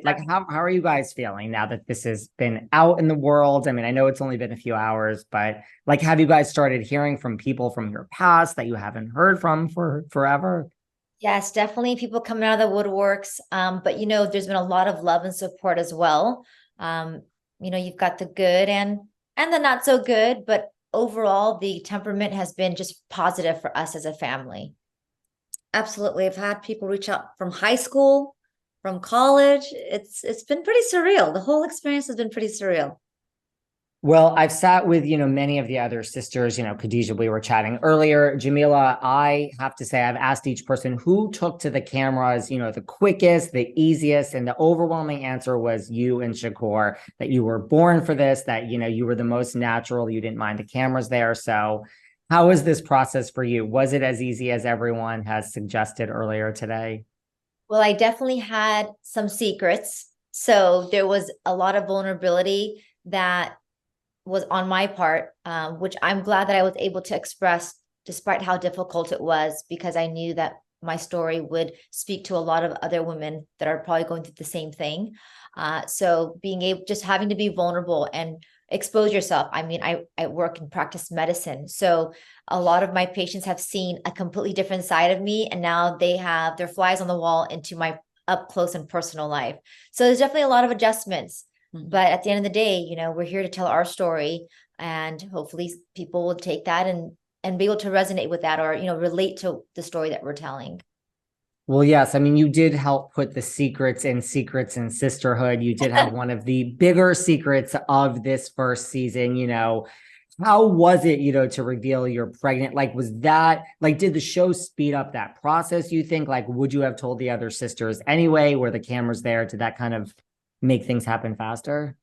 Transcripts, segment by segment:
Like, how are you guys feeling now that this has been out in the world? I mean, I know it's only been a few hours, but like, have you guys started hearing from people from your past that you haven't heard from for forever? Yes, definitely people coming out of the woodworks. But there's been a lot of love and support as well. Um, you've got the good and the not so good, but overall the temperament has been just positive for us as a family. Absolutely. I've had people reach out from high school, from college. It's been pretty surreal. The whole experience has been pretty surreal. Well, I've sat with, many of the other sisters, Khadija, we were chatting earlier. Jamila, I have to say, I've asked each person who took to the cameras, the quickest, the easiest, and the overwhelming answer was you and Shakur, that you were born for this, that, you were the most natural, you didn't mind the cameras there. So how was this process for you? Was it as easy as everyone has suggested earlier today? Well, I definitely had some secrets. So there was a lot of vulnerability that was on my part, which I'm glad that I was able to express despite how difficult it was, because I knew that my story would speak to a lot of other women that are probably going through the same thing. So being able, just having to be vulnerable and expose yourself. I mean, I work and practice medicine. So a lot of my patients have seen a completely different side of me, and now they have their flies on the wall into my up close and personal life. So there's definitely a lot of adjustments. But at the end of the day, we're here to tell our story, and hopefully people will take that and be able to resonate with that, or relate to the story that we're telling. Well, yes. I mean, you did help put the secrets in Sisterhood. You did have one of the bigger secrets of this first season. How was it, to reveal you're pregnant? Like, was that like, did the show speed up that process, you think? Like, would you have told the other sisters anyway? Were the cameras there? Did that kind of make things happen faster?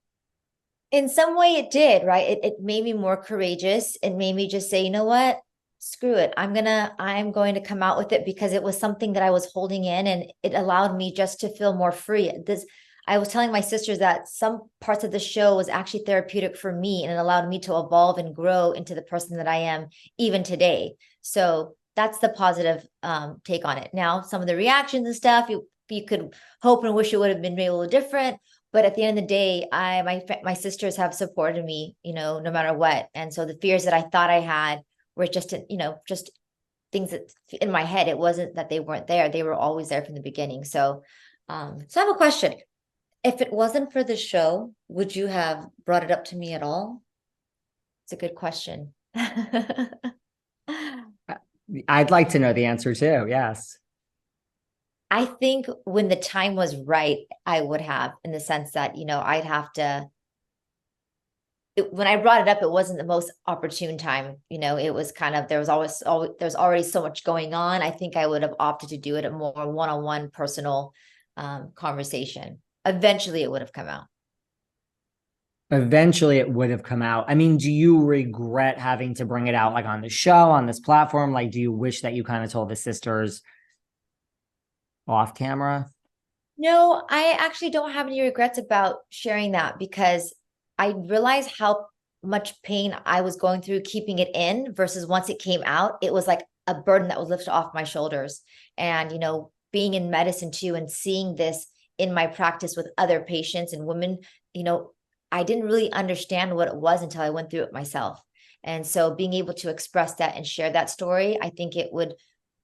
In some way it did, right? It made me more courageous. It made me just say, you know what? Screw it. I'm going to come out with it, because it was something that I was holding in, and it allowed me just to feel more free. I was telling my sisters that some parts of the show was actually therapeutic for me, and it allowed me to evolve and grow into the person that I am even today. So that's the positive take on it. Now, some of the reactions and stuff, you could hope and wish it would have been maybe a little different, but at the end of the day, my sisters have supported me, no matter what. And so the fears that I thought I had were just things that in my head. It wasn't that they weren't there; they were always there from the beginning. So I have a question. If it wasn't for the show, would you have brought it up to me at all? It's a good question. I'd like to know the answer too. Yes. I think when the time was right, I would have, in the sense that, I'd have to, when I brought it up, it wasn't the most opportune time. It was kind of, there's already so much going on. I think I would have opted to do it a more one-on-one personal conversation. Eventually it would have come out. Eventually it would have come out. I mean, do you regret having to bring it out like on the show, on this platform? Like, do you wish that you kind of told the sisters off camera? No, I actually don't have any regrets about sharing that, because I realized how much pain I was going through keeping it in, versus once it came out, it was like a burden that was lifted off my shoulders. And, being in medicine too, and seeing this in my practice with other patients and women, you know, I didn't really understand what it was until I went through it myself. And so being able to express that and share that story, I think it would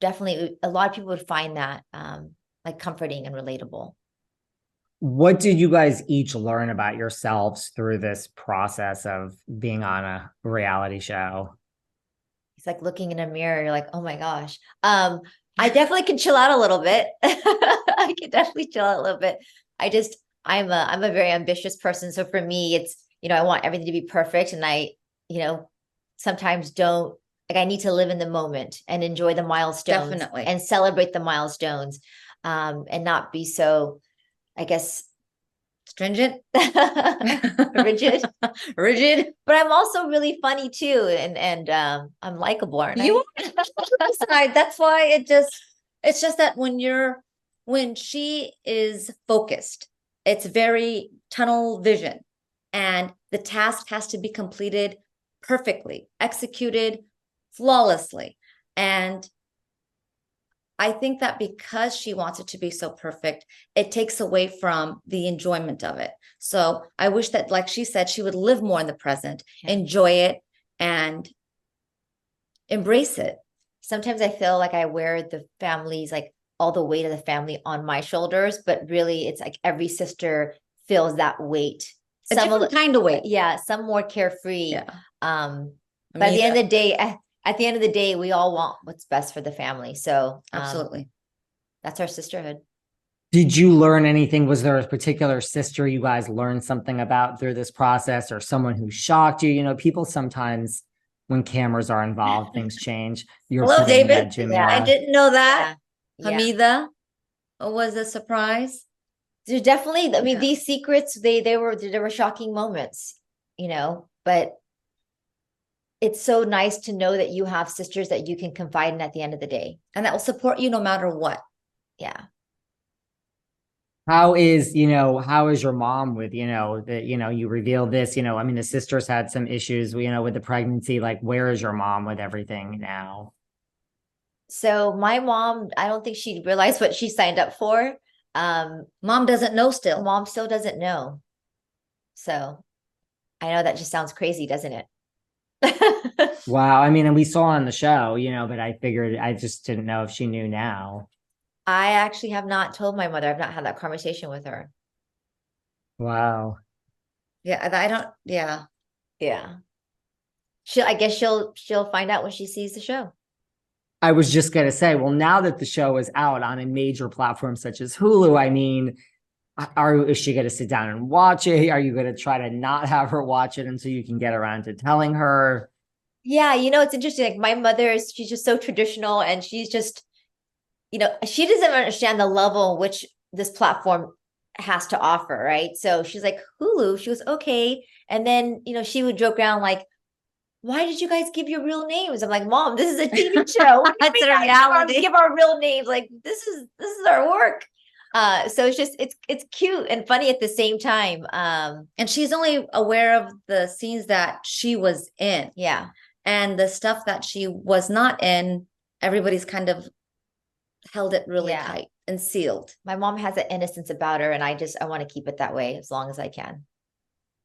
definitely, a lot of people would find that like comforting and relatable. What did you guys each learn about yourselves through this process of being on a reality show? It's like looking in a mirror, you're like, oh my gosh. I definitely can chill out a little bit. I can definitely chill out a little bit. I just, I'm a very ambitious person. So for me, it's, I want everything to be perfect. And you know, sometimes don't, like, I need to live in the moment and enjoy the milestones Definitely. and celebrate the milestones, and not be so, I guess, stringent, rigid, rigid. But I'm also really funny too, and I'm likable, aren't I? You are on the side. That's why it's just that when she is focused, it's very tunnel vision, and the task has to be completed perfectly, executed flawlessly. And I think that because she wants it to be so perfect, it takes away from the enjoyment of it. So I wish that, like she said, she would live more in the present, enjoy it, and embrace it. Sometimes I feel like I wear the family's, like all the weight of the family on my shoulders, but really it's like every sister feels that weight. A different kind of weight. Yeah, some more carefree. Yeah. But at the end of the day, at the end of the day, we all want what's best for the family. So Absolutely. that's our sisterhood. Did you learn anything? Was there a particular sister you guys learned something about through this process, or someone who shocked you? You know, people sometimes, when cameras are involved, things change. Hello, David. Jamila. I didn't know that. Yeah. Hamida was a surprise. There's definitely, I mean, Yeah. these secrets, there were shocking moments, you know, but it's so nice to know that you have sisters that you can confide in at the end of the day. And that will support you no matter what. Yeah. How is your mom with, that, you revealed this, I mean, the sisters had some issues, with the pregnancy. Like, where is your mom with everything now? So my mom, I don't think she realized what she signed up for. Mom doesn't know still. Mom still doesn't know. So I know that just sounds crazy, doesn't it? Wow. I mean, and we saw on the show, but I figured, I just didn't know if she knew now. I actually have not told my mother. I've not had that conversation with her. Wow. Yeah, I don't. Yeah. Yeah. I guess she'll find out when she sees the show. I was just going to say, well, now that the show is out on a major platform such as Hulu, I mean, is she going to sit down and watch it? Are you going to try to not have her watch it until you can get around to telling her? Yeah, it's interesting. Like my mother she's just so traditional, and she's just, she doesn't understand the level in which this platform has to offer, right? So she's like, Hulu, she was okay. And then, she would joke around like, why did you guys give your real names? I'm like, Mom, this is a TV show. That's a reality. Give our real names. Like, this is our work. So it's just, it's cute and funny at the same time. And she's only aware of the scenes that she was in. Yeah. And the stuff that she was not in, everybody's kind of held it really tight and sealed. My mom has an innocence about her, and I want to keep it that way as long as I can.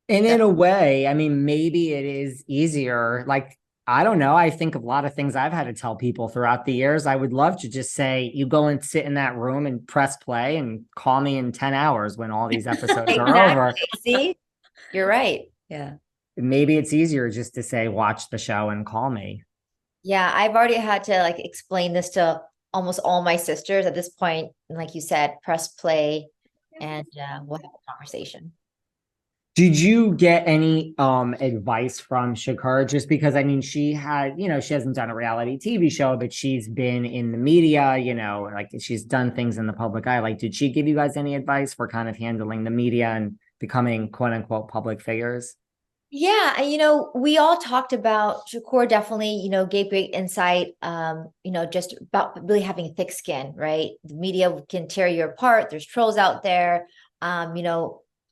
And in a way, I mean, maybe it is easier. Like, I don't know. I think of a lot of things I've had to tell people throughout the years. I would love to just say, you go and sit in that room and press play and call me in 10 hours when all these episodes are over. See, you're right. Yeah. Maybe it's easier just to say, watch the show and call me. Yeah, I've already had to like explain this to almost all my sisters at this point. And like you said, press play and we'll have a conversation. Did you get any advice from Shakur? Just because, I mean, she had, she hasn't done a reality TV show, but she's been in the media, like she's done things in the public eye. Like, did she give you guys any advice for kind of handling the media and becoming quote unquote public figures? Yeah, we all talked about Shakur definitely, gave great insight, just about really having thick skin, right? The media can tear you apart. There's trolls out there.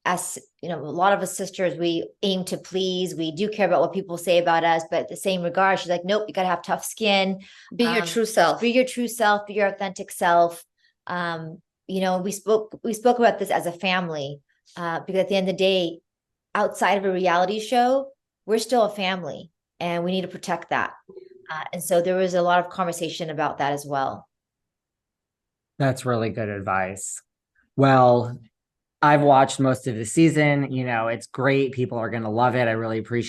As a lot of us sisters, we aim to please. We do care about what people say about us, but at the same regard, she's like, nope, you gotta have tough skin. Be your true self. Be your true self, be your authentic self. We spoke about this as a family, because at the end of the day, outside of a reality show, we're still a family and we need to protect that. And so there was a lot of conversation about that as well. That's really good advice. Well, I've watched most of the season. It's great. People are going to love it. I really appreciate